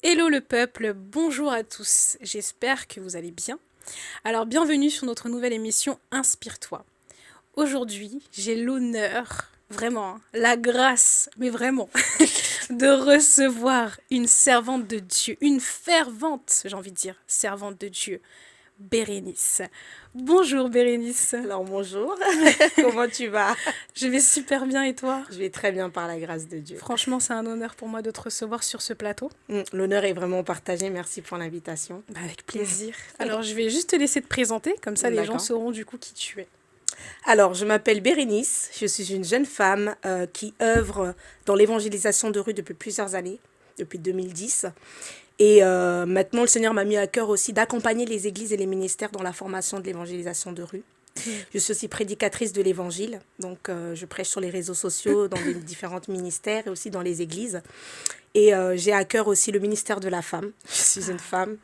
Hello le peuple, bonjour à tous, j'espère que vous allez bien. Alors bienvenue sur notre nouvelle émission Inspire-toi. Aujourd'hui, j'ai l'honneur, vraiment, la grâce, mais vraiment, de recevoir une servante de Dieu, une fervente, j'ai envie de dire, servante de Dieu, Bérénice. Bonjour Bérénice. Alors bonjour, comment tu vas? Je vais super bien et toi? Je vais très bien par la grâce de Dieu. Franchement, c'est un honneur pour moi de te recevoir sur ce plateau. L'honneur est vraiment partagé, merci pour l'invitation. Avec plaisir. Alors, je vais juste te laisser te présenter, comme ça les gens D'accord. sauront du coup qui tu es. Alors, je m'appelle Bérénice, je suis une jeune femme qui œuvre dans l'évangélisation de rue depuis plusieurs années, depuis 2010. Et maintenant, le Seigneur m'a mis à cœur aussi d'accompagner les églises et les ministères dans la formation de l'évangélisation de rue. Je suis aussi prédicatrice de l'évangile, donc je prêche sur les réseaux sociaux, dans les différents ministères et aussi dans les églises. Et j'ai à cœur aussi le ministère de la femme. Je suis une femme.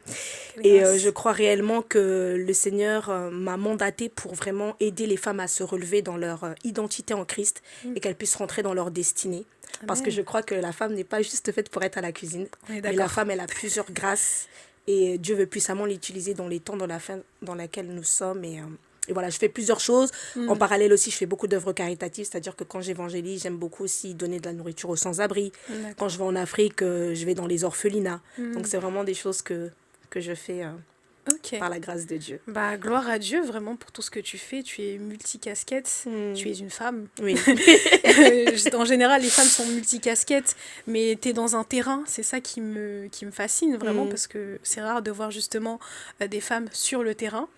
Et je crois réellement que le Seigneur m'a mandatée pour vraiment aider les femmes à se relever dans leur identité en Christ et qu'elles puissent rentrer dans leur destinée. Parce que je crois que la femme n'est pas juste faite pour être à la cuisine. Mais la femme, elle a plusieurs grâces. Et Dieu veut puissamment l'utiliser dans les temps dans laquelle nous sommes. Et voilà, je fais plusieurs choses. En parallèle aussi, je fais beaucoup d'œuvres caritatives, c'est-à-dire que quand j'évangélise, j'aime beaucoup aussi donner de la nourriture aux sans-abri. Quand je vais en Afrique, je vais dans les orphelinats. Donc, c'est vraiment des choses que je fais par la grâce de Dieu. Bah, gloire à Dieu vraiment pour tout ce que tu fais. Tu es multicasquette, tu es une femme. Oui. En général, les femmes sont multicasquettes, mais tu es dans un terrain. C'est ça qui me fascine vraiment parce que c'est rare de voir justement des femmes sur le terrain.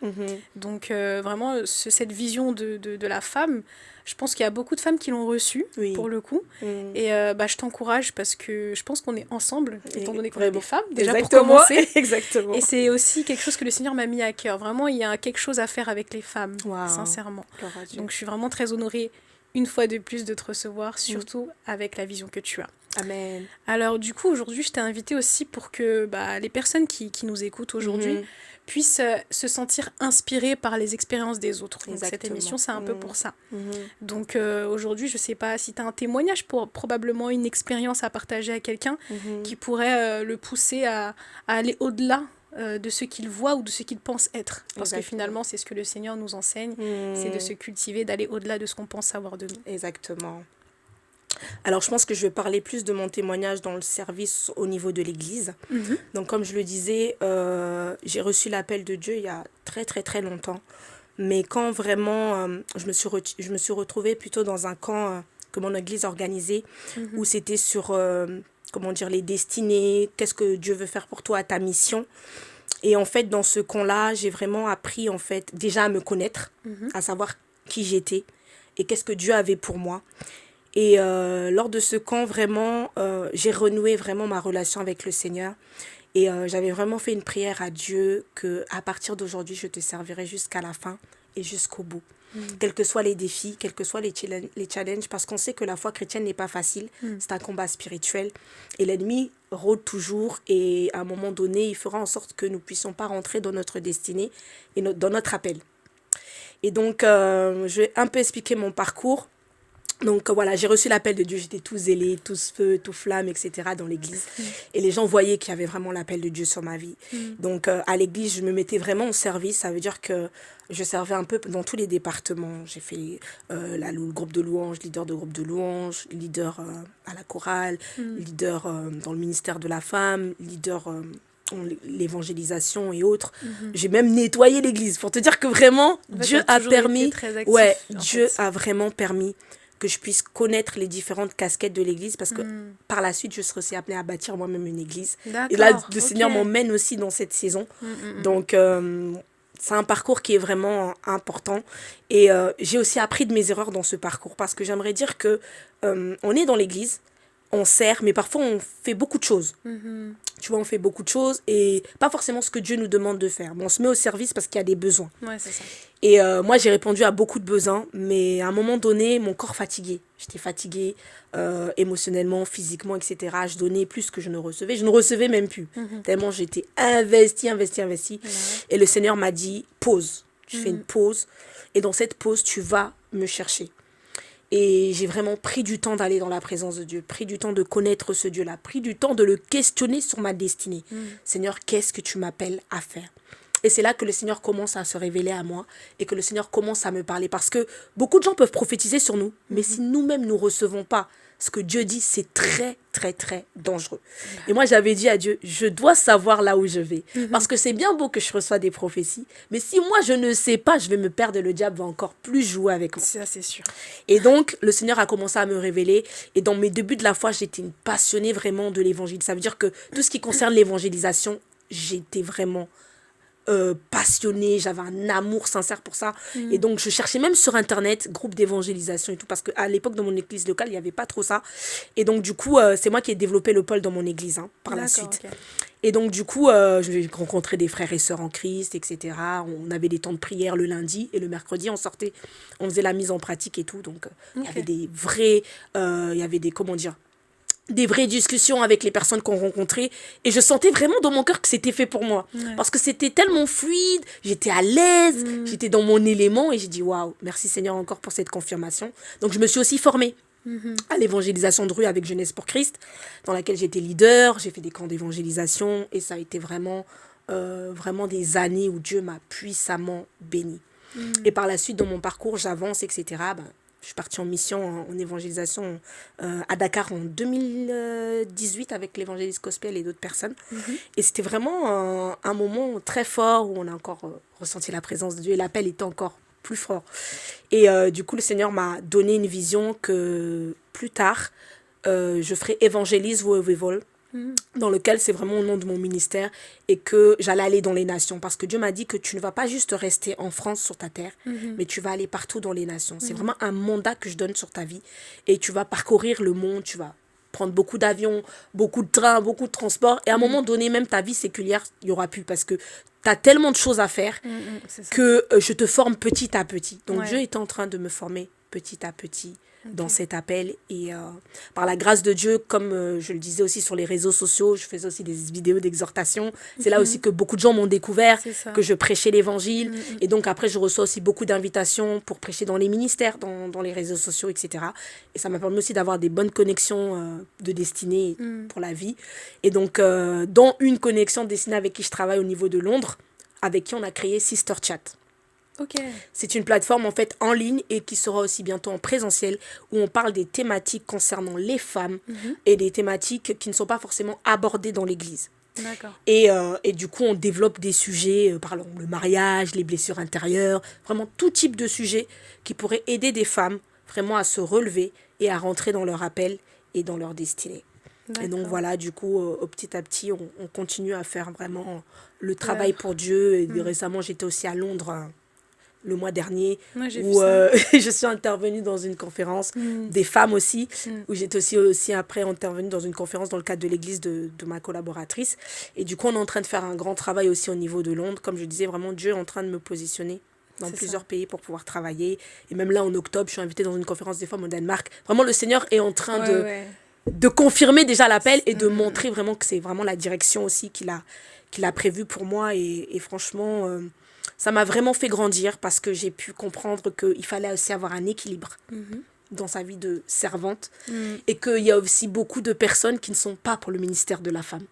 Donc, vraiment, cette vision de la femme, je pense qu'il y a beaucoup de femmes qui l'ont reçue, pour le coup. Et je t'encourage parce que je pense qu'on est ensemble, étant donné qu'on est des femmes, déjà pour commencer. Exactement. Et c'est aussi quelque chose que le Seigneur m'a mis à cœur. Vraiment, il y a quelque chose à faire avec les femmes, sincèrement. Donc, je suis vraiment très honorée, une fois de plus, de te recevoir, surtout avec la vision que tu as. Amen. Alors, du coup, aujourd'hui, je t'ai invitée aussi pour que les personnes qui nous écoutent aujourd'hui puissent se sentir inspirées par les expériences des autres. Donc, cette émission, c'est un peu pour ça. Donc, aujourd'hui, je ne sais pas si tu as un témoignage, probablement une expérience à partager à quelqu'un qui pourrait le pousser à aller au-delà de ce qu'il voit ou de ce qu'il pense être. Parce que finalement, c'est ce que le Seigneur nous enseigne, c'est de se cultiver, d'aller au-delà de ce qu'on pense savoir de nous. Exactement. Alors, je pense que je vais parler plus de mon témoignage dans le service au niveau de l'Église. Donc, comme je le disais, j'ai reçu l'appel de Dieu il y a très, très, très longtemps. Mais quand vraiment, je me suis retrouvée plutôt dans un camp que mon Église organisait, où c'était sur, les destinées, qu'est-ce que Dieu veut faire pour toi, ta mission. Et en fait, dans ce camp-là, j'ai vraiment appris, en fait, déjà à me connaître, à savoir qui j'étais et qu'est-ce que Dieu avait pour moi. Et lors de ce camp, vraiment, j'ai renoué vraiment ma relation avec le Seigneur. Et j'avais vraiment fait une prière à Dieu qu'à partir d'aujourd'hui, je te servirai jusqu'à la fin et jusqu'au bout. Quels que soient les défis, quels que soient les challenges, parce qu'on sait que la foi chrétienne n'est pas facile. C'est un combat spirituel. Et l'ennemi rôde toujours. Et à un moment donné, il fera en sorte que nous ne puissions pas rentrer dans notre destinée et dans notre appel. Et donc, je vais un peu expliquer mon parcours. Donc voilà, j'ai reçu l'appel de Dieu, j'étais tout zélé, tout feu, tout flamme, etc. dans l'église. Et les gens voyaient qu'il y avait vraiment l'appel de Dieu sur ma vie. Donc à l'église, je me mettais vraiment au service. Ça veut dire que je servais un peu dans tous les départements. J'ai fait le groupe de louanges, leader de groupe de louanges, leader à la chorale, leader dans le ministère de la femme, leader l'évangélisation et autres. J'ai même nettoyé l'église pour te dire que vraiment, Dieu a permis... Dieu a vraiment permis que je puisse connaître les différentes casquettes de l'église parce que par la suite, je serai aussi appelée à bâtir moi-même une église. Et là, le Seigneur m'emmène aussi dans cette saison. Donc, c'est un parcours qui est vraiment important. Et j'ai aussi appris de mes erreurs dans ce parcours parce que j'aimerais dire que on est dans l'église, on sert, mais parfois on fait beaucoup de choses. Tu vois, on fait beaucoup de choses et pas forcément ce que Dieu nous demande de faire. Mais on se met au service parce qu'il y a des besoins. Ouais, c'est ça. Et moi, j'ai répondu à beaucoup de besoins, mais à un moment donné, mon corps fatigué. J'étais fatiguée émotionnellement, physiquement, etc. Je donnais plus que je ne recevais. Je ne recevais même plus. Tellement j'étais investie. Et le Seigneur m'a dit, pause. Tu fais une pause. Et dans cette pause, tu vas me chercher. Et j'ai vraiment pris du temps d'aller dans la présence de Dieu, pris du temps de connaître ce Dieu-là, pris du temps de le questionner sur ma destinée. Seigneur, qu'est-ce que tu m'appelles à faire? Et c'est là que le Seigneur commence à se révéler à moi et que le Seigneur commence à me parler. Parce que beaucoup de gens peuvent prophétiser sur nous, mais si nous-mêmes nous recevons pas ce que Dieu dit, c'est très, très, très dangereux. Et moi, j'avais dit à Dieu, je dois savoir là où je vais. Parce que c'est bien beau que je reçois des prophéties, mais si moi, je ne sais pas, je vais me perdre et le diable va encore plus jouer avec moi. Ça, c'est sûr. Et donc, le Seigneur a commencé à me révéler. Et dans mes débuts de la foi, j'étais une passionnée vraiment de l'évangile. Ça veut dire que tout ce qui concerne l'évangélisation, j'étais vraiment passionnée, j'avais un amour sincère pour ça. Et donc, je cherchais même sur Internet, groupe d'évangélisation et tout, parce qu'à l'époque, dans mon église locale, il n'y avait pas trop ça. Et donc, du coup, c'est moi qui ai développé le pôle dans mon église, par la suite. Okay. Et donc, du coup, j'ai rencontré des frères et sœurs en Christ, etc. On avait des temps de prière le lundi et le mercredi, on faisait la mise en pratique et tout. Donc, il y avait des vrais, des vraies discussions avec les personnes qu'on rencontrait et je sentais vraiment dans mon cœur que c'était fait pour moi parce que c'était tellement fluide, j'étais à l'aise, j'étais dans mon élément et j'ai dit waouh, merci Seigneur encore pour cette confirmation. Donc je me suis aussi formée à l'évangélisation de rue avec Jeunesse pour Christ, dans laquelle j'étais leader, j'ai fait des camps d'évangélisation et ça a été vraiment des années où Dieu m'a puissamment bénie. Et par la suite dans mon parcours j'avance, etc. Je suis partie en mission en évangélisation à Dakar en 2018 avec l'évangéliste gospel et d'autres personnes. Et c'était vraiment un moment très fort où on a encore ressenti la présence de Dieu et l'appel était encore plus fort. Et du coup, le Seigneur m'a donné une vision que plus tard, je ferai évangéliste Revival, dans lequel c'est vraiment au nom de mon ministère et que j'allais aller dans les nations parce que Dieu m'a dit que tu ne vas pas juste rester en France sur ta terre mais tu vas aller partout dans les nations. C'est vraiment un mandat que je donne sur ta vie et tu vas parcourir le monde, tu vas prendre beaucoup d'avions, beaucoup de trains, beaucoup de transports et à un moment donné même ta vie séculière, il n'y aura plus parce que tu as tellement de choses à faire que je te forme petit à petit. Donc Dieu est en train de me former petit à petit dans cet appel et par la grâce de Dieu, comme je le disais aussi sur les réseaux sociaux, je faisais aussi des vidéos d'exhortation, c'est là aussi que beaucoup de gens m'ont découvert, que je prêchais l'évangile et donc après je reçois aussi beaucoup d'invitations pour prêcher dans les ministères, dans les réseaux sociaux, etc. Et ça m'a permis aussi d'avoir des bonnes connexions de destinée pour la vie et donc dans une connexion destinée avec qui je travaille au niveau de Londres, avec qui on a créé Sister Chat. Okay. C'est une plateforme en fait en ligne et qui sera aussi bientôt en présentiel où on parle des thématiques concernant les femmes et des thématiques qui ne sont pas forcément abordées dans l'église. D'accord. Et du coup on développe des sujets, parlons le mariage, les blessures intérieures, vraiment tout type de sujets qui pourraient aider des femmes vraiment à se relever et à rentrer dans leur appel et dans leur destinée. D'accord. Et donc voilà, du coup, petit à petit, on continue à faire vraiment le travail pour Dieu. Et récemment, j'étais aussi à Londres le mois dernier où je suis intervenue dans une conférence des femmes aussi, où j'étais aussi après intervenue dans une conférence dans le cadre de l'église de ma collaboratrice. Et du coup, on est en train de faire un grand travail aussi au niveau de Londres. Comme je disais, vraiment, Dieu est en train de me positionner dans plusieurs pays pour pouvoir travailler. Et même là, en octobre, je suis invitée dans une conférence des femmes au Danemark. Vraiment, le Seigneur est en train de confirmer déjà l'appel et de montrer vraiment que c'est vraiment la direction aussi qu'il a prévue pour moi. Et franchement, ça m'a vraiment fait grandir parce que j'ai pu comprendre qu'il fallait aussi avoir un équilibre dans sa vie de servante et qu'il y a aussi beaucoup de personnes qui ne sont pas pour le ministère de la femme.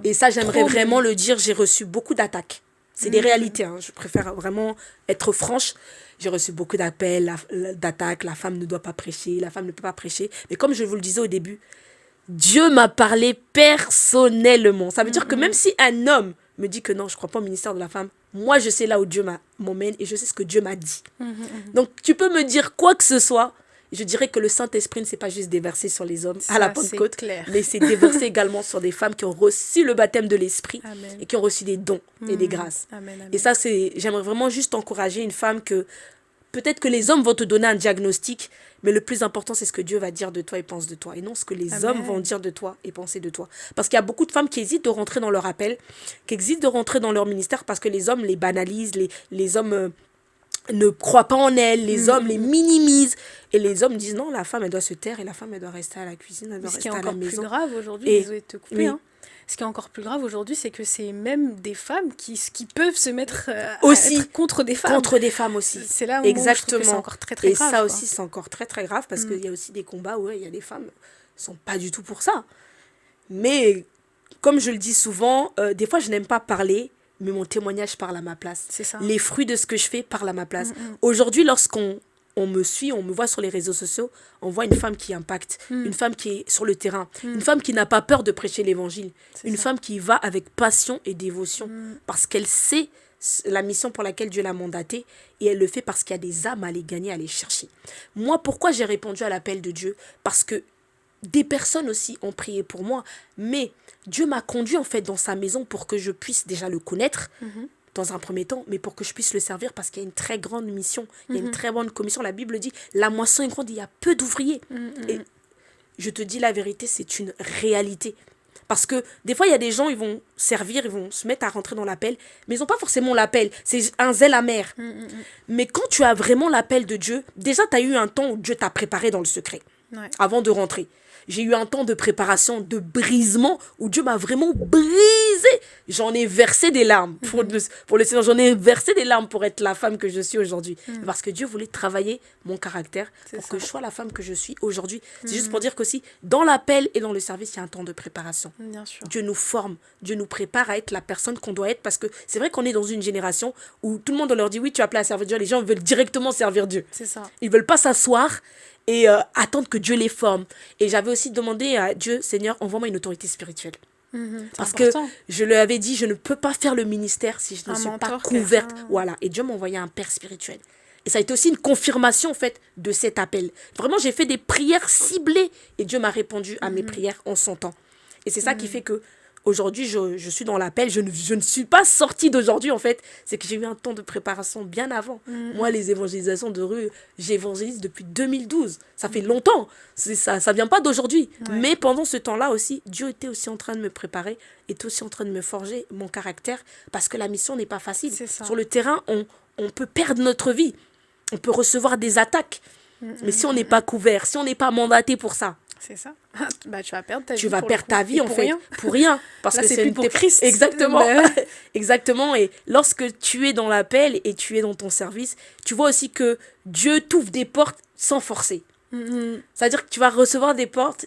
Et ça, j'aimerais vraiment le dire, j'ai reçu beaucoup d'attaques. C'est des réalités, je préfère vraiment être franche. J'ai reçu beaucoup d'appels, d'attaques, la femme ne doit pas prêcher, la femme ne peut pas prêcher. Mais comme je vous le disais au début, Dieu m'a parlé personnellement. Ça veut dire que même si un homme me dit que non, je ne crois pas au ministère de la femme, moi je sais là où Dieu m'emmène et je sais ce que Dieu m'a dit. Donc tu peux me dire quoi que ce soit, je dirais que le Saint-Esprit ne s'est pas juste déversé sur les hommes à la Pentecôte, mais c'est déversé également sur des femmes qui ont reçu le baptême de l'Esprit et qui ont reçu des dons et des grâces. Amen. Et ça, j'aimerais vraiment juste encourager une femme que peut-être que les hommes vont te donner un diagnostic, mais le plus important, c'est ce que Dieu va dire de toi et pense de toi, et non ce que les hommes vont dire de toi et penser de toi. Parce qu'il y a beaucoup de femmes qui hésitent de rentrer dans leur appel, qui hésitent de rentrer dans leur ministère parce que les hommes les banalisent, les hommes ne croient pas en elles, les hommes les minimisent, et les hommes disent non, la femme elle doit se taire et la femme elle doit rester à la cuisine, elle doit rester à la maison. Ce qui est encore plus grave aujourd'hui, désolée de te couper, ce qui est encore plus grave aujourd'hui, c'est que c'est même des femmes qui peuvent se mettre aussi à être contre des femmes. Contre des femmes aussi. C'est là où Exactement. je trouve que c'est encore très très grave. Et ça aussi, c'est encore très très grave parce qu'il y a aussi des combats où il y a des femmes qui sont pas du tout pour ça. Mais comme je le dis souvent, des fois je n'aime pas parler, mais mon témoignage parle à ma place. C'est ça. Les fruits de ce que je fais parlent à ma place. Aujourd'hui, lorsqu'on me suit, on me voit sur les réseaux sociaux, on voit une femme qui impacte, une femme qui est sur le terrain, une femme qui n'a pas peur de prêcher l'évangile, une femme qui va avec passion et dévotion parce qu'elle sait la mission pour laquelle Dieu l'a mandatée et elle le fait parce qu'il y a des âmes à les gagner, à les chercher. Moi, pourquoi j'ai répondu à l'appel de Dieu? Parce que des personnes aussi ont prié pour moi, mais Dieu m'a conduit en fait dans sa maison pour que je puisse déjà le connaître dans un premier temps, mais pour que je puisse le servir parce qu'il y a une très grande mission, il y a une très bonne commission. La Bible dit, la moisson est grande, il y a peu d'ouvriers. Et je te dis la vérité, c'est une réalité. Parce que des fois, il y a des gens, ils vont servir, ils vont se mettre à rentrer dans l'appel, mais ils n'ont pas forcément l'appel. C'est un zèle amer. Mais quand tu as vraiment l'appel de Dieu, déjà, tu as eu un temps où Dieu t'a préparé dans le secret, avant de rentrer. J'ai eu un temps de préparation, de brisement, où Dieu m'a vraiment brisé. J'en ai versé des larmes pour le Seigneur. J'en ai versé des larmes pour être la femme que je suis aujourd'hui. Parce que Dieu voulait travailler mon caractère pour que je sois la femme que je suis aujourd'hui. C'est juste pour dire qu'aussi, dans l'appel et dans le service, il y a un temps de préparation. Bien sûr. Dieu nous forme, Dieu nous prépare à être la personne qu'on doit être. Parce que c'est vrai qu'on est dans une génération où tout le monde, on leur dit, oui, tu es appelé à servir Dieu. Les gens veulent directement servir Dieu. C'est ça. Ils ne veulent pas s'asseoir et attendre que Dieu les forme. Et j'avais aussi demandé à Dieu, Seigneur, envoie-moi une autorité spirituelle. Parce important. Que je lui avais dit, je ne peux pas faire le ministère si je ne suis pas couverte. Voilà. Et Dieu m'a envoyé un père spirituel. Et ça a été aussi une confirmation, en fait, de cet appel. Vraiment, j'ai fait des prières ciblées et Dieu m'a répondu à mes prières en son temps. Et c'est ça qui fait que aujourd'hui, je suis dans l'appel. Je ne suis pas sortie d'aujourd'hui, en fait. C'est que j'ai eu un temps de préparation bien avant. Moi, les évangélisations de rue, j'évangélise depuis 2012. Ça fait longtemps. Ça ne vient pas d'aujourd'hui. Mais pendant ce temps-là aussi, Dieu était aussi en train de me préparer, était aussi en train de me forger mon caractère, parce que la mission n'est pas facile. Sur le terrain, on peut perdre notre vie. On peut recevoir des attaques. Mais si on n'est pas couvert, si on n'est pas mandaté pour ça, c'est ça. Bah, tu vas perdre ta vie. Tu vas perdre ta vie, en fait. Pour rien. Parce là, que c'est plus pour Christ. Exactement. Exactement. Et lorsque tu es dans l'appel et tu es dans ton service, tu vois aussi que Dieu t'ouvre des portes sans forcer. C'est-à-dire que tu vas recevoir des portes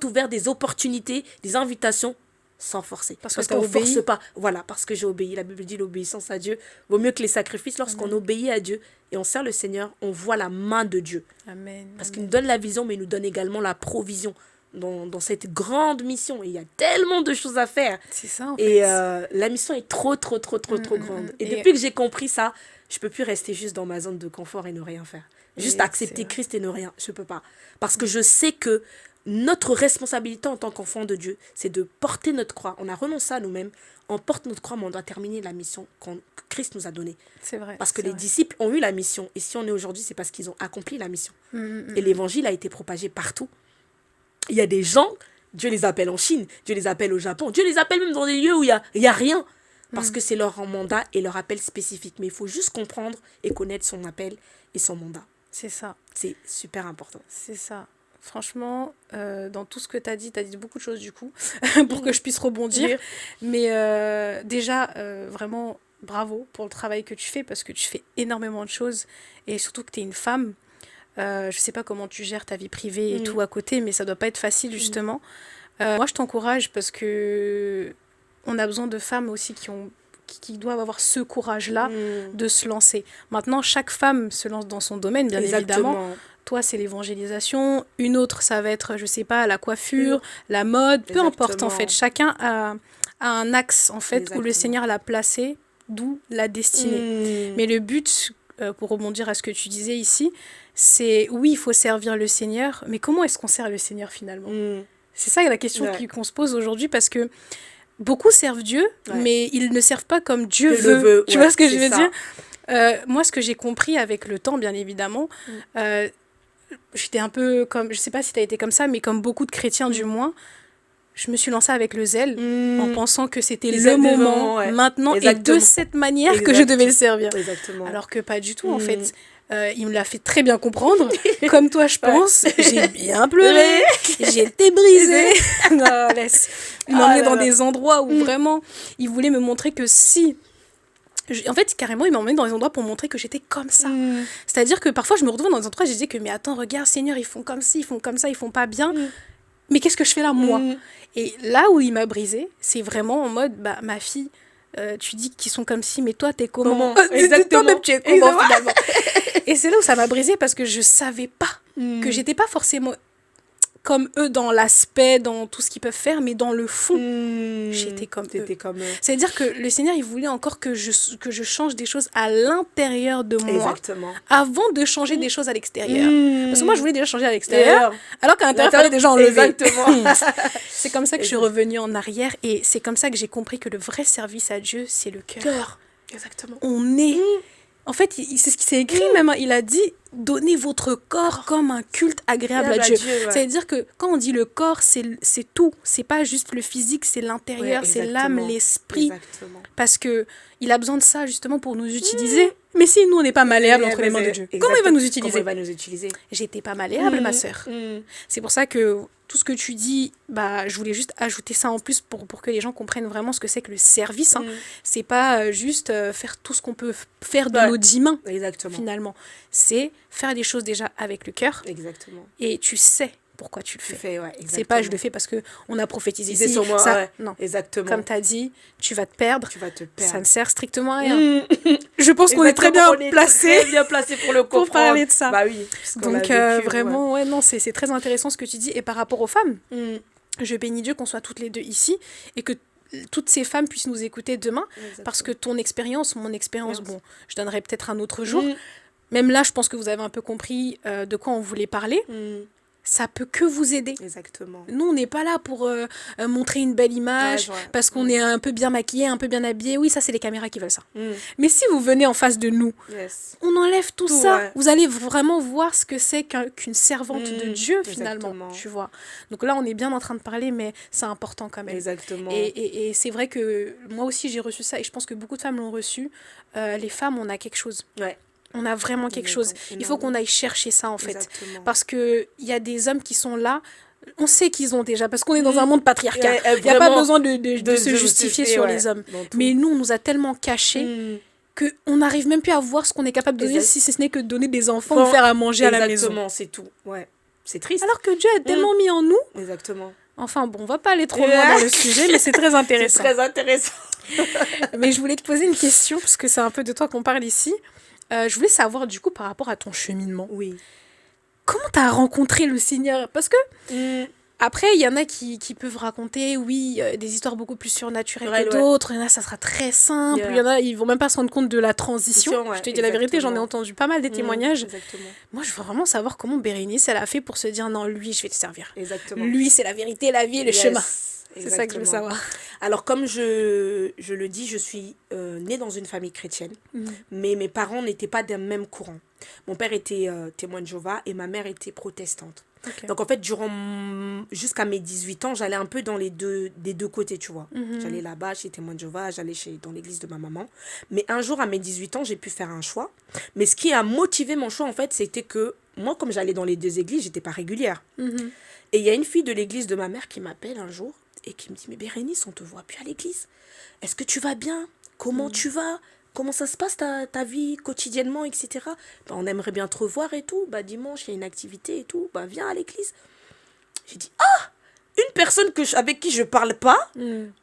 ouvertes, des opportunités, des invitations sans forcer. Parce qu'on ne force pas. Voilà, parce que j'ai obéi. La Bible dit l'obéissance à Dieu vaut mieux que les sacrifices. Lorsqu'on obéit à Dieu et on sert le Seigneur, on voit la main de Dieu. Amen. Parce qu'il nous donne la vision, mais il nous donne également la provision dans cette grande mission. Et il y a tellement de choses à faire. C'est ça, en fait. Et la mission est trop grande. Et depuis que j'ai compris ça, je ne peux plus rester juste dans ma zone de confort et ne rien faire. Juste accepter Christ et ne rien. Je ne peux pas. Parce que je sais que notre responsabilité en tant qu'enfant de Dieu, c'est de porter notre croix. On a renoncé à nous-mêmes, on porte notre croix, mais on doit terminer la mission que Christ nous a donnée. C'est vrai. Parce que les disciples ont eu la mission. Et si on est aujourd'hui, c'est parce qu'ils ont accompli la mission. Et l'évangile a été propagé partout. Il y a des gens, Dieu les appelle en Chine, Dieu les appelle au Japon, Dieu les appelle même dans des lieux où il y a rien. Parce que c'est leur mandat et leur appel spécifique. Mais il faut juste comprendre et connaître son appel et son mandat. C'est ça. C'est super important. C'est ça. Franchement, dans tout ce que tu as dit beaucoup de choses du coup, pour que je puisse rebondir. Mais déjà, vraiment, bravo pour le travail que tu fais, parce que tu fais énormément de choses, et surtout que tu es une femme. Je sais pas comment tu gères ta vie privée et tout à côté, mais ça doit pas être facile, justement. Moi, je t'encourage, parce que on a besoin de femmes aussi qui doivent avoir ce courage-là de se lancer. Maintenant, chaque femme se lance dans son domaine, bien évidemment. Toi, c'est l'évangélisation. Une autre, ça va être, je sais pas, la coiffure, la mode, peu importe en fait. Chacun a un axe en fait où le Seigneur l'a placé, d'où la destinée. Mais le but, pour rebondir à ce que tu disais ici, c'est oui, il faut servir le Seigneur, mais comment est-ce qu'on sert le Seigneur finalement ? C'est ça la question qu'on se pose aujourd'hui, parce que beaucoup servent Dieu, mais ils ne servent pas comme Dieu veut. Tu vois ce que je veux dire ? Moi, ce que j'ai compris avec le temps, bien évidemment, j'étais un peu comme, je sais pas si tu as été comme ça, mais comme beaucoup de chrétiens du moins, je me suis lancée avec le zèle en pensant que c'était le moment, maintenant, et de cette manière que je devais le servir. Alors que pas du tout, en fait. il me l'a fait très bien comprendre. Comme toi, je pense. J'ai bien pleuré. J'ai été brisée. Non, laisse. Il m'a emmené dans des endroits où vraiment, il voulait me montrer que si... En fait, carrément, il m'a emmené dans des endroits pour montrer que j'étais comme ça. C'est-à-dire que parfois, je me retrouve dans des endroits, je disais que, mais attends, regarde, Seigneur, ils font comme ci, ils font comme ça, ils font pas bien. Mais qu'est-ce que je fais là, moi? Et là où il m'a brisée, c'est vraiment en mode, bah, ma fille, tu dis qu'ils sont comme ci, mais toi, t'es comment? Exactement. Toi-même, tu es comment, finalement? Et c'est là où ça m'a brisée parce que je savais pas que j'étais pas forcément comme eux dans l'aspect, dans tout ce qu'ils peuvent faire, mais dans le fond, j'étais comme eux. Comme eux. C'est-à-dire que le Seigneur, il voulait encore que je change des choses à l'intérieur de moi. Exactement. Avant de changer des choses à l'extérieur. Parce que moi, je voulais déjà changer à l'extérieur, alors qu'à l'intérieur, il fallait déjà enlever. Exactement. C'est comme ça que je suis revenue en arrière, et c'est comme ça que j'ai compris que le vrai service à Dieu, c'est le cœur. Exactement. On est... En fait, c'est ce qui s'est écrit même. Il a dit, donnez votre corps comme un culte agréable à Dieu. C'est-à-dire que quand on dit le corps, c'est tout. C'est pas juste le physique, c'est l'intérieur, c'est l'âme, l'esprit. Exactement. Parce que il a besoin de ça justement pour nous utiliser. Mais si nous, on n'est pas malléable entre les mains de Dieu, comment il va nous utiliser? Comment il va nous utiliser? J'étais pas malléable, ma sœur. C'est pour ça que tout ce que tu dis, bah, je voulais juste ajouter ça en plus pour que les gens comprennent vraiment ce que c'est que le service. C'est pas juste faire tout ce qu'on peut faire de nos 10 mains, finalement. C'est faire des choses déjà avec le cœur. Exactement. Et tu sais pourquoi tu le fais. C'est pas je le fais parce qu'on a prophétisé ici. Sur moi, ça, non. Exactement. Comme tu as dit, tu vas te perdre. Ça ne sert strictement à rien. Je pense qu'on est très bien placé. Très bien placé pour le comprendre. Pour parler de ça. Bah oui. Donc vraiment, non, c'est très intéressant ce que tu dis. Et par rapport aux femmes, je bénis Dieu qu'on soit toutes les deux ici et que toutes ces femmes puissent nous écouter demain. Parce que ton expérience, mon expérience, bon, je donnerai peut-être un autre jour. Même là, je pense que vous avez un peu compris de quoi on voulait parler. Ça peut que vous aider. Exactement. Nous, on n'est pas là pour montrer une belle image, parce qu'on est un peu bien maquillé, un peu bien habillé. Oui, ça, c'est les caméras qui veulent ça. Mais si vous venez en face de nous, on enlève tout ça. Ouais. Vous allez vraiment voir ce que c'est qu'une servante de Dieu, finalement. Tu vois. Donc là, on est bien en train de parler, mais c'est important quand même. Exactement. Et c'est vrai que moi aussi, j'ai reçu ça, et je pense que beaucoup de femmes l'ont reçu. Les femmes, on a quelque chose. Ouais. On a vraiment quelque chose. Il faut qu'on aille chercher ça, en fait. Exactement. Parce qu'il y a des hommes qui sont là, on sait qu'ils ont déjà, parce qu'on est dans un monde patriarcal. Il n'y a pas besoin de se justifier sur les hommes. Mais nous, on nous a tellement cachés qu'on n'arrive même plus à voir ce qu'on est capable de donner, si ce n'est que de donner des enfants ou faire à manger à la maison. Exactement, c'est tout. Ouais. C'est triste. Alors que Dieu a tellement mis en nous. Exactement. Enfin bon, on va pas aller trop loin dans le sujet, mais c'est très intéressant. C'est très intéressant. Mais je voulais te poser une question, parce que c'est un peu de toi qu'on parle ici. Je voulais savoir, du coup, par rapport à ton cheminement. Oui. Comment tu as rencontré le Seigneur? Parce que, après, il y en a qui peuvent raconter, des histoires beaucoup plus surnaturelles que d'autres. Il y en a, ça sera très simple. Il y en a, ils vont même pas se rendre compte de la transition. Je te dis la vérité, j'en ai entendu pas mal des témoignages. Moi, je veux vraiment savoir comment Bérénice, elle a fait pour se dire, non, lui, je vais te servir. Exactement. Lui, c'est la vérité, la vie et le chemin. C'est ça que je veux savoir. Alors, comme je le dis, je suis née dans une famille chrétienne, mais mes parents n'étaient pas d'un même courant. Mon père était témoin de Jéhovah et ma mère était protestante. Okay. Donc, en fait, jusqu'à mes 18 ans, j'allais un peu des deux côtés, tu vois. J'allais là-bas chez témoin de Jéhovah, j'allais dans l'église de ma maman. Mais un jour, à mes 18 ans, j'ai pu faire un choix. Mais ce qui a motivé mon choix, en fait, c'était que moi, comme j'allais dans les deux églises, j'étais pas régulière. Et il y a une fille de l'église de ma mère qui m'appelle un jour et qui me dit, mais Bérénice, on te voit plus à l'église. Est-ce que tu vas bien? Comment tu vas? Comment ça se passe ta vie quotidiennement, etc. On aimerait bien te revoir et tout. Dimanche, il y a une activité et tout. Viens à l'église. J'ai dit, une personne avec qui je parle pas,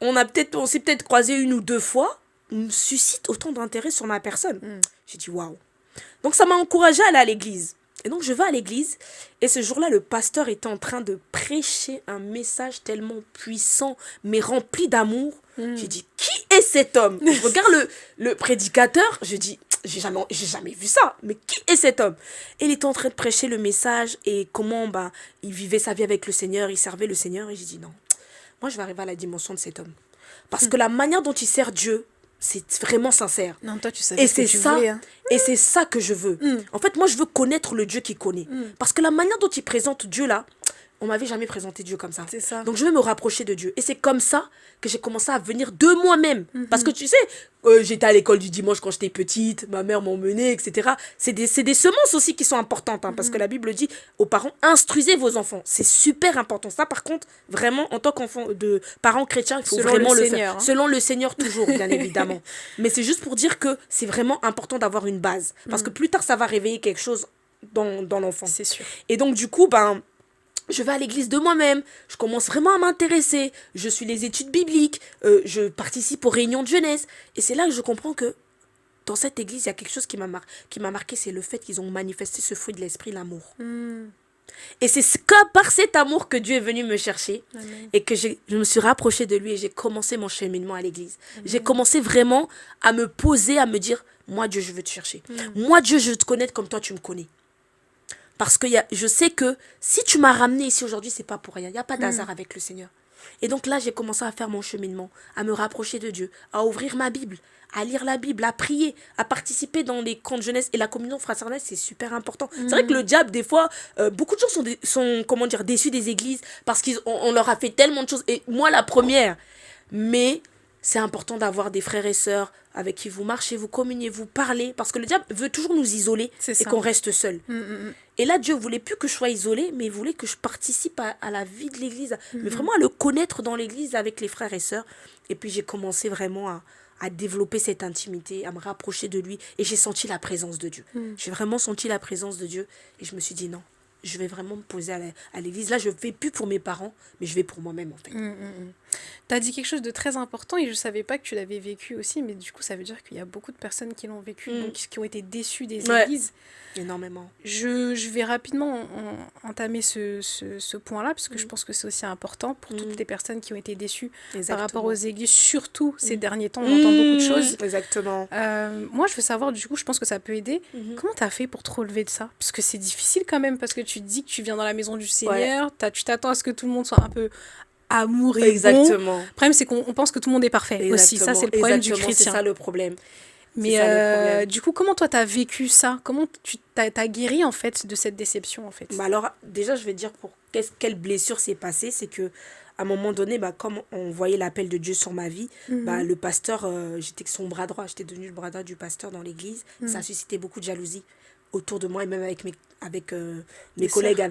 on s'est peut-être croisé une ou deux fois, me suscite autant d'intérêt sur ma personne. J'ai dit, waouh. Donc ça m'a encouragée à aller à l'église. Et donc je vais à l'église et ce jour-là, le pasteur était en train de prêcher un message tellement puissant, mais rempli d'amour. J'ai dit, qui est cet homme? Je regarde le prédicateur, je dis, j'ai jamais vu ça, mais qui est cet homme? Et il était en train de prêcher le message et comment il vivait sa vie avec le Seigneur, il servait le Seigneur. Et j'ai dit, non, moi je vais arriver à la dimension de cet homme. Parce que la manière dont il sert Dieu, c'est vraiment sincère. Non, toi, tu savais ce que tu voulais. Hein. Et c'est ça que je veux. En fait, moi, je veux connaître le Dieu qui connaît. Parce que la manière dont il présente Dieu, là, on m'avait jamais présenté Dieu comme ça. C'est ça. Donc je vais me rapprocher de Dieu. Et c'est comme ça que j'ai commencé à venir de moi-même. Parce que tu sais, j'étais à l'école du dimanche quand j'étais petite, ma mère m'emmenait, etc. C'est des semences aussi qui sont importantes, hein, parce que la Bible dit aux parents, instruisez vos enfants. C'est super important. Ça, par contre, vraiment, en tant qu'enfant de parents chrétiens, il faut vraiment le faire. Hein. Selon le Seigneur, toujours, bien évidemment. Mais c'est juste pour dire que c'est vraiment important d'avoir une base. Parce que plus tard, ça va réveiller quelque chose dans l'enfant. C'est sûr. Et donc, du coup, je vais à l'église de moi-même, je commence vraiment à m'intéresser, je suis les études bibliques, je participe aux réunions de jeunesse. Et c'est là que je comprends que dans cette église, il y a quelque chose qui m'a marqué, c'est le fait qu'ils ont manifesté ce fruit de l'esprit, l'amour. Et c'est par cet amour que Dieu est venu me chercher. Amen. Et que je me suis rapprochée de lui et j'ai commencé mon cheminement à l'église. Amen. J'ai commencé vraiment à me poser, à me dire, moi Dieu, je veux te chercher. Moi Dieu, je veux te connaître comme toi tu me connais. Parce que je sais que si tu m'as ramené ici aujourd'hui, c'est pas pour rien. Il n'y a pas d'hasard avec le Seigneur. Et donc là, j'ai commencé à faire mon cheminement, à me rapprocher de Dieu, à ouvrir ma Bible, à lire la Bible, à prier, à participer dans les camps de jeunesse. Et la communion fraternelle, c'est super important. C'est vrai que le diable, des fois, beaucoup de gens sont déçus des églises parce qu'on leur a fait tellement de choses. Et moi, la première. Mais c'est important d'avoir des frères et sœurs avec qui vous marchez, vous communiez, vous parlez. Parce que le diable veut toujours nous isoler et qu'on reste seul. Et là, Dieu ne voulait plus que je sois isolée, mais il voulait que je participe à la vie de l'église. Mais vraiment à le connaître dans l'église avec les frères et sœurs. Et puis j'ai commencé vraiment à développer cette intimité, à me rapprocher de lui. Et j'ai senti la présence de Dieu. J'ai vraiment senti la présence de Dieu. Et je me suis dit non, je vais vraiment me poser à l'église. Là, je ne vais plus pour mes parents, mais je vais pour moi-même en fait. Tu as dit quelque chose de très important et je ne savais pas que tu l'avais vécu aussi, mais du coup, ça veut dire qu'il y a beaucoup de personnes qui l'ont vécu, donc qui ont été déçues des églises. Énormément. Je vais rapidement entamer ce point-là, parce que je pense que c'est aussi important pour toutes les personnes qui ont été déçues par rapport aux églises, surtout ces derniers temps, on entend beaucoup de choses. Exactement. Moi, je veux savoir, du coup, je pense que ça peut aider. Comment tu as fait pour te relever de ça? Parce que c'est difficile quand même, parce que tu te dis que tu viens dans la maison du Seigneur, tu t'attends à ce que tout le monde soit un peu amour et Exactement. bon. Le problème, c'est qu'on pense que tout le monde est parfait aussi. Ça, c'est le problème du chrétien. C'est ça le problème. Mais du coup, comment toi, tu as vécu ça? Comment tu t'as guéri, en fait, de cette déception, en fait? Alors, déjà, je vais dire pour quelle blessure s'est passée. C'est que à un moment donné, comme on voyait l'appel de Dieu sur ma vie, le pasteur, j'étais son bras droit. J'étais devenue le bras droit du pasteur dans l'église. Ça a suscité beaucoup de jalousie autour de moi et même avec mes collègues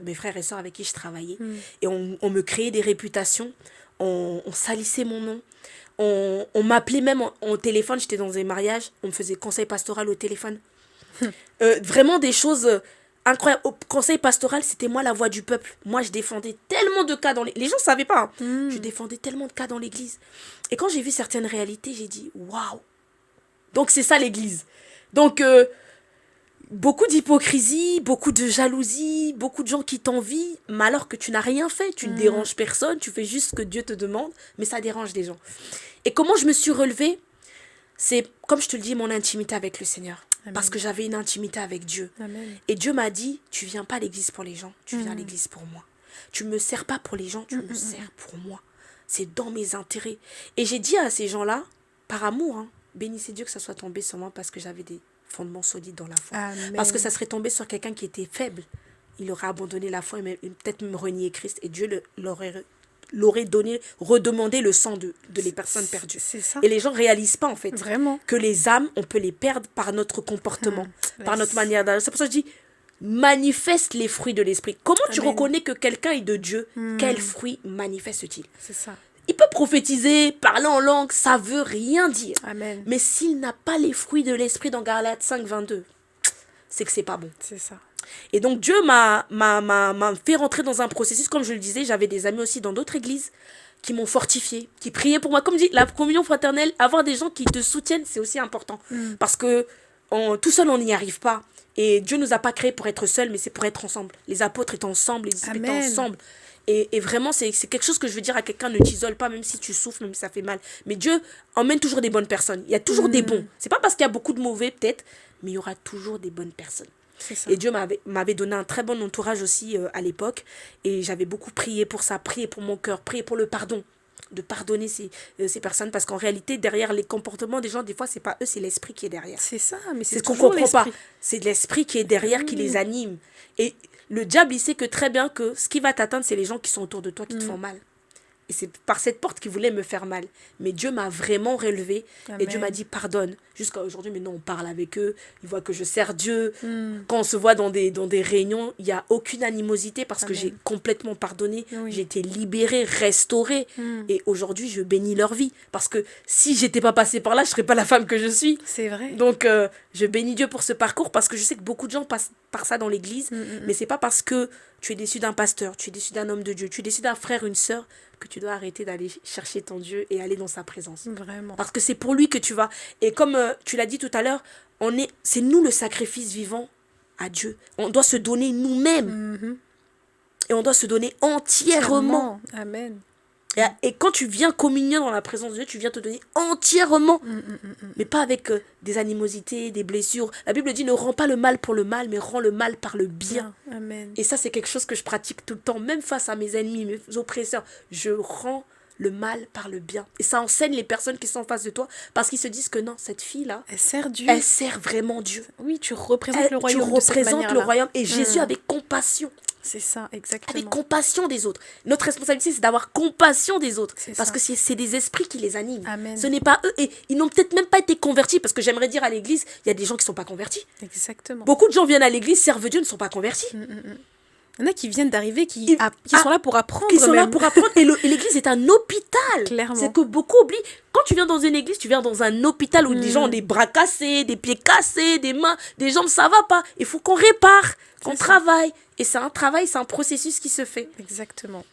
mes frères et sœurs avec qui je travaillais. Et on me créait des réputations, on salissait mon nom, on m'appelait même au téléphone, j'étais dans un mariage, on me faisait conseil pastoral au téléphone. Vraiment des choses incroyables. Au conseil pastoral, c'était moi la voix du peuple. Moi, je défendais tellement de cas les gens ne savaient pas. Je défendais tellement de cas dans l'église. Et quand j'ai vu certaines réalités, j'ai dit, waouh. Donc, c'est ça l'église. Donc, beaucoup d'hypocrisie, beaucoup de jalousie, beaucoup de gens qui t'envient, mais alors que tu n'as rien fait, tu ne déranges personne, tu fais juste ce que Dieu te demande, mais ça dérange des gens. Et comment je me suis relevée? C'est, comme je te le dis, mon intimité avec le Seigneur. Amen. Parce que j'avais une intimité avec Dieu. Amen. Et Dieu m'a dit, tu viens pas à l'église pour les gens, tu viens à l'église pour moi. Tu me sers pas pour les gens, tu me sers pour moi. C'est dans mes intérêts. Et j'ai dit à ces gens-là, par amour, bénissez Dieu que ça soit tombé sur moi parce que j'avais des fondements solides dans la foi. Amen. Parce que ça serait tombé sur quelqu'un qui était faible. Il aurait abandonné la foi et peut-être même renié Christ. Et Dieu l'aurait donné, redemandé le sang de les personnes perdues. C'est ça. Et les gens ne réalisent pas, en fait, vraiment, que les âmes, on peut les perdre par notre comportement, par notre manière d'agir. C'est pour ça que je dis, manifeste les fruits de l'esprit. Comment tu reconnais que quelqu'un est de Dieu? Quels fruits manifeste-t-il? C'est ça. Il peut prophétiser, parler en langue, ça veut rien dire. Amen. Mais s'il n'a pas les fruits de l'esprit dans Galates 5, 22, c'est que c'est pas bon. C'est ça. Et donc Dieu m'a fait rentrer dans un processus, comme je le disais, j'avais des amis aussi dans d'autres églises qui m'ont fortifié, qui priaient pour moi. Comme dit, la communion fraternelle, avoir des gens qui te soutiennent, c'est aussi important. Parce que tout seul, on n'y arrive pas. Et Dieu ne nous a pas créés pour être seuls, mais c'est pour être ensemble. Les apôtres étaient ensemble, les disciples étaient ensemble. Et vraiment, c'est quelque chose que je veux dire à quelqu'un, ne t'isole pas, même si tu souffres, même si ça fait mal. Mais Dieu emmène toujours des bonnes personnes. Il y a toujours des bons. C'est pas parce qu'il y a beaucoup de mauvais, peut-être, mais il y aura toujours des bonnes personnes. Et Dieu m'avait donné un très bon entourage aussi à l'époque. Et j'avais beaucoup prié pour ça, prié pour mon cœur, prié pour le pardon. De pardonner ces personnes. Parce qu'en réalité, derrière les comportements des gens, des fois, c'est pas eux, c'est l'esprit qui est derrière. C'est ça, mais c'est ce qu'on comprend pas. C'est l'esprit qui est derrière, qui les anime. Et le diable, il sait que très bien que ce qui va t'atteindre, c'est les gens qui sont autour de toi qui te font mal. Et c'est par cette porte qu'il voulait me faire mal. Mais Dieu m'a vraiment relevé. Amen. Et Dieu m'a dit pardonne. Jusqu'à aujourd'hui, maintenant, on parle avec eux. Ils voient que je sers Dieu. Quand on se voit dans des réunions, il n'y a aucune animosité parce Amen. Que j'ai complètement pardonné. Oui. J'ai été libérée, restaurée. Et aujourd'hui, je bénis leur vie. Parce que si je n'étais pas passée par là, je ne serais pas la femme que je suis. C'est vrai. Donc, je bénis Dieu pour ce parcours parce que je sais que beaucoup de gens passent par ça dans l'église. Mais ce n'est pas parce que tu es déçu d'un pasteur, tu es déçu d'un homme de Dieu, tu es déçu d'un frère, une sœur, que tu dois arrêter d'aller chercher ton Dieu et aller dans sa présence. Vraiment. Parce que c'est pour lui que tu vas. Et comme tu l'as dit tout à l'heure, c'est nous le sacrifice vivant à Dieu. On doit se donner nous-mêmes. Et on doit se donner entièrement. Amen. Et quand tu viens communier dans la présence de Dieu, tu viens te donner entièrement. Mais pas avec des animosités, des blessures. La Bible dit ne rends pas le mal pour le mal, mais rends le mal par le bien. Amen. Et ça, c'est quelque chose que je pratique tout le temps, même face à mes ennemis, mes oppresseurs. Je rends le mal par le bien. Et ça enseigne les personnes qui sont en face de toi parce qu'ils se disent que non, cette fille-là, elle sert Dieu. Elle sert vraiment Dieu. Oui, tu représentes le royaume. Tu représentes le royaume. Et Jésus avec compassion. C'est ça, exactement. Avec compassion des autres. Notre responsabilité, c'est d'avoir compassion des autres. Parce que c'est des esprits qui les animent. Amen. Ce n'est pas eux. Et ils n'ont peut-être même pas été convertis. Parce que j'aimerais dire à l'église, il y a des gens qui ne sont pas convertis. Exactement. Beaucoup de gens viennent à l'église, servent Dieu, ne sont pas convertis. Il y en a qui viennent d'arriver, qui sont là pour apprendre. Qui sont là pour apprendre. Et l'église est un hôpital. Clairement. C'est que beaucoup oublient. Quand tu viens dans une église, tu viens dans un hôpital où des gens ont des bras cassés, des pieds cassés, des mains, des jambes, ça va pas. Il faut qu'on répare, qu'on travaille. Et c'est un travail, c'est un processus qui se fait. Exactement.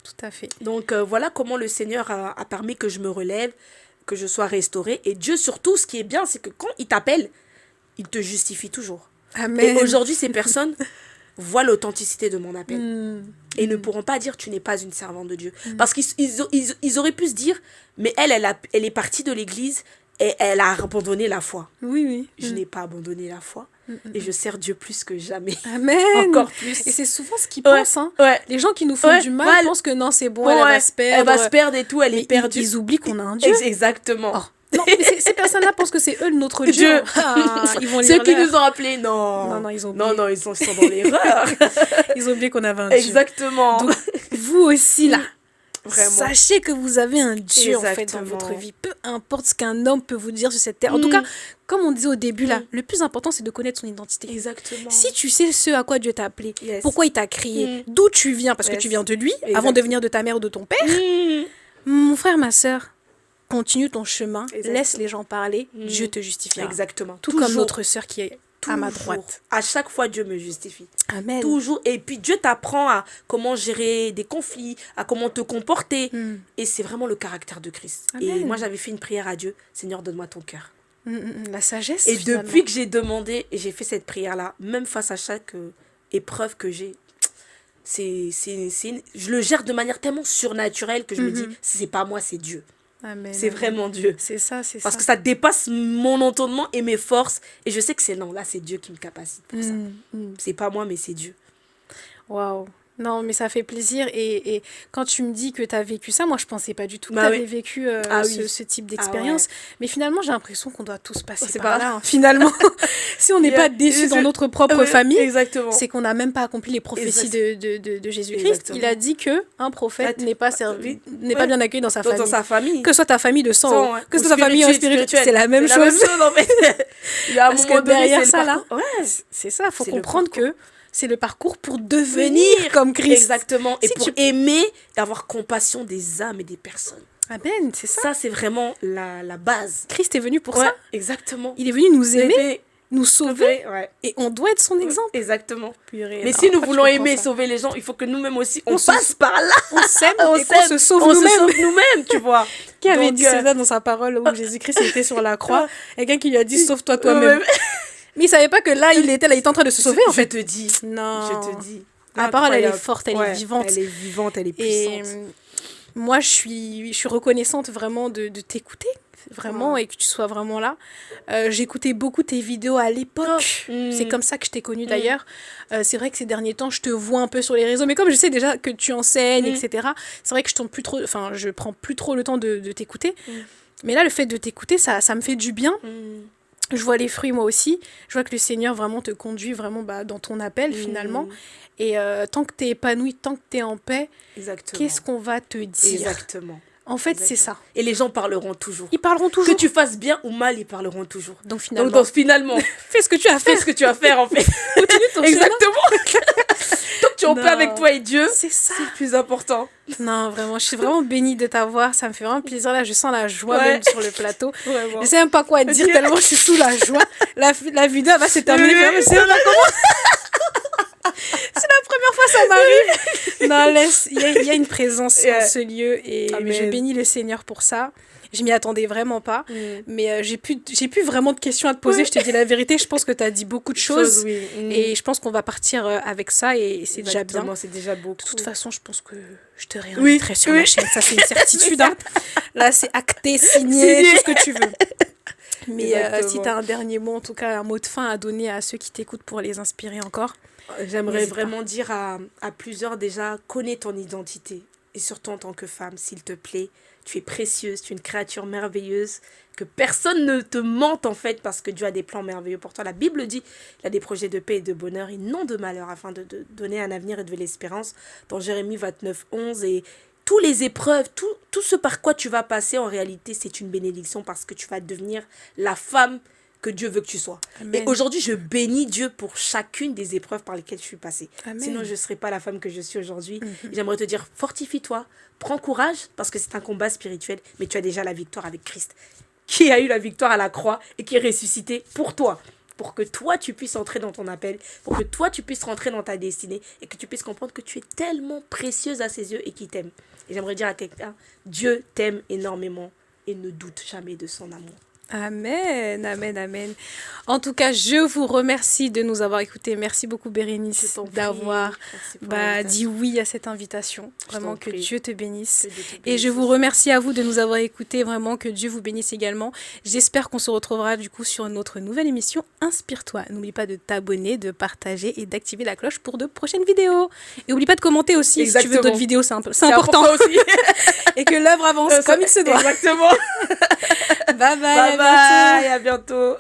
Tout à fait. Donc voilà comment le Seigneur a permis que je me relève, que je sois restaurée. Et Dieu, surtout, ce qui est bien, c'est que quand il t'appelle, il te justifie toujours. Amen. Et aujourd'hui, ces personnes voient l'authenticité de mon appel. Et ne pourront pas dire tu n'es pas une servante de Dieu. Parce qu'ils auraient pu se dire, mais elle est partie de l'église et elle a abandonné la foi. Oui. Je n'ai pas abandonné la foi. Et je sers Dieu plus que jamais. Amen. Encore plus. Et c'est souvent ce qu'ils pensent. Hein. Les gens qui nous font du mal pensent que non, c'est bon, elle va se perdre. Elle va se perdre et tout, elle est perdue. Ils oublient qu'on a un Dieu. Exactement. Oh. Non, mais ces personnes-là pensent que c'est eux notre Dieu. Ils vont ceux qui nous ont appelés, non, ils ont oublié. Non, ils sont dans l'erreur. Ils ont oublié qu'on avait un Dieu. Exactement. Donc, vous aussi, là, vraiment. Sachez que vous avez un Dieu, en fait, dans votre vie. Peu importe ce qu'un homme peut vous dire sur cette terre. En tout cas, comme on disait au début, là, le plus important, c'est de connaître son identité. Exactement. Si tu sais ce à quoi Dieu t'a appelé, pourquoi il t'a créé, d'où tu viens, parce que tu viens de lui, avant de venir de ta mère ou de ton père, mon frère, ma sœur, continue ton chemin, laisse les gens parler, Dieu te justifiera. Exactement. Tout comme notre sœur qui est à ma droite. À chaque fois, Dieu me justifie. Amen. Toujours. Et puis, Dieu t'apprend à comment gérer des conflits, à comment te comporter. Et c'est vraiment le caractère de Christ. Amen. Et moi, j'avais fait une prière à Dieu. Seigneur, donne-moi ton cœur. La sagesse, et finalement. Depuis que j'ai demandé, et j'ai fait cette prière-là, même face à chaque épreuve que j'ai, je le gère de manière tellement surnaturelle que je me dis, c'est pas moi, c'est Dieu. Amen, c'est vraiment Dieu. C'est ça. Parce que ça dépasse mon entendement et mes forces. Et je sais que c'est Dieu qui me capacite pour ça. C'est pas moi, mais c'est Dieu. Waouh. Non, mais ça fait plaisir. Et quand tu me dis que tu as vécu ça, moi, je pensais pas du tout que tu avais vécu ce type d'expérience. Mais finalement, j'ai l'impression qu'on doit tous passer par là. Hein. Finalement, si on n'est pas déçus dans notre propre famille, c'est qu'on n'a même pas accompli les prophéties de Jésus-Christ. Exactement. Il a dit qu'un prophète n'est pas bien accueilli dans sa famille. Que ce soit ta famille de sang, que ce soit ta famille spirituelle, c'est la même chose. Parce que derrière ça, là, c'est ça, il faut comprendre que c'est le parcours pour devenir comme Christ. Exactement. Et pour aimer et avoir compassion des âmes et des personnes. Amen, c'est ça. Ça, c'est vraiment la base. Christ est venu pour ça. Exactement. Il est venu nous aimer, nous sauver. Et on doit être son exemple. Exactement. Mais si nous voulons aimer et sauver les gens, il faut que nous-mêmes aussi, on passe par là. On s'aime et qu'on se sauve nous-mêmes, tu vois. Qui avait dit ça dans sa parole où Jésus-Christ était sur la croix? Quelqu'un qui lui a dit, sauve-toi toi-même. Mais il savait pas que là, il était en train de se sauver, en fait. Je te dis. Non. Je te dis. La parole, elle est forte, elle est vivante. Elle est vivante, elle est puissante. Et moi, je suis reconnaissante vraiment de t'écouter, vraiment, et que tu sois vraiment là. J'écoutais beaucoup tes vidéos à l'époque. C'est comme ça que je t'ai connue, d'ailleurs. C'est vrai que ces derniers temps, je te vois un peu sur les réseaux, mais comme je sais déjà que tu enseignes, etc., c'est vrai que je prends plus trop le temps de t'écouter. Mais là, le fait de t'écouter, ça me fait du bien. je vois les fruits moi aussi. Je vois que le Seigneur vraiment te conduit vraiment dans ton appel finalement. Et tant que tu es épanoui, tant que tu es en paix, qu'est-ce qu'on va te dire? Exactement. En fait, c'est ça. Et les gens parleront toujours. Ils parleront toujours. Que tu fasses bien ou mal, ils parleront toujours. Donc finalement, fais ce que tu as à faire. Fais ce que tu as à faire en fait. Continue ton Exactement. Tant que tu es en paix avec toi et Dieu, c'est ça. C'est le plus important. Non, vraiment, je suis vraiment bénie de t'avoir. Ça me fait vraiment plaisir. Là, je sens la joie même sur le plateau. Vraiment. Je sais même pas quoi dire tellement je suis sous la joie. La vidéo va se terminer. Mais c'est là comment. C'est la première fois que ça m'arrive. Non, il y a une présence dans ce lieu et je bénis le Seigneur pour ça. Je m'y attendais vraiment pas, mais j'ai plus vraiment de questions à te poser. Je te dis la vérité, je pense que tu as dit beaucoup de choses et je pense qu'on va partir avec ça et c'est déjà bien. C'est déjà beaucoup. De toute façon, je pense que je te réinviterai sur ma chaîne, ça c'est une certitude. Hein. Là, c'est acté, signé, tout ce que tu veux. Mais si tu as un dernier mot, en tout cas un mot de fin à donner à ceux qui t'écoutent pour les inspirer encore. J'aimerais vraiment dire à plusieurs déjà, connais ton identité. Et surtout en tant que femme, s'il te plaît, tu es précieuse, tu es une créature merveilleuse, que personne ne te mente en fait parce que Dieu a des plans merveilleux pour toi. La Bible dit il a des projets de paix et de bonheur et non de malheur afin de donner un avenir et de l'espérance dans Jérémie 29, 11. Et toutes les épreuves, tout ce par quoi tu vas passer en réalité c'est une bénédiction parce que tu vas devenir la femme que Dieu veut que tu sois. Amen. Et aujourd'hui, je bénis Dieu pour chacune des épreuves par lesquelles je suis passée. Amen. Sinon, je ne serais pas la femme que je suis aujourd'hui. J'aimerais te dire, fortifie-toi, prends courage, parce que c'est un combat spirituel, mais tu as déjà la victoire avec Christ, qui a eu la victoire à la croix et qui est ressuscité pour toi. Pour que toi, tu puisses entrer dans ton appel, pour que toi, tu puisses rentrer dans ta destinée et que tu puisses comprendre que tu es tellement précieuse à ses yeux et qu'il t'aime. Et j'aimerais dire à quelqu'un, Dieu t'aime énormément et ne doute jamais de son amour. Amen, amen, amen. En tout cas, je vous remercie de nous avoir écoutés. Merci beaucoup, Bérénice, d'avoir dit oui à cette invitation. Vraiment, que Dieu te bénisse. Et je vous remercie à vous de nous avoir écoutés. Vraiment, que Dieu vous bénisse également. J'espère qu'on se retrouvera du coup sur notre nouvelle émission Inspire-toi. N'oublie pas de t'abonner, de partager et d'activer la cloche pour de prochaines vidéos. Et n'oublie pas de commenter aussi. Exactement. Si tu veux d'autres vidéos, c'est important aussi. Et que l'œuvre avance comme il se doit. Exactement. Bye bye. Bye bye, à bientôt.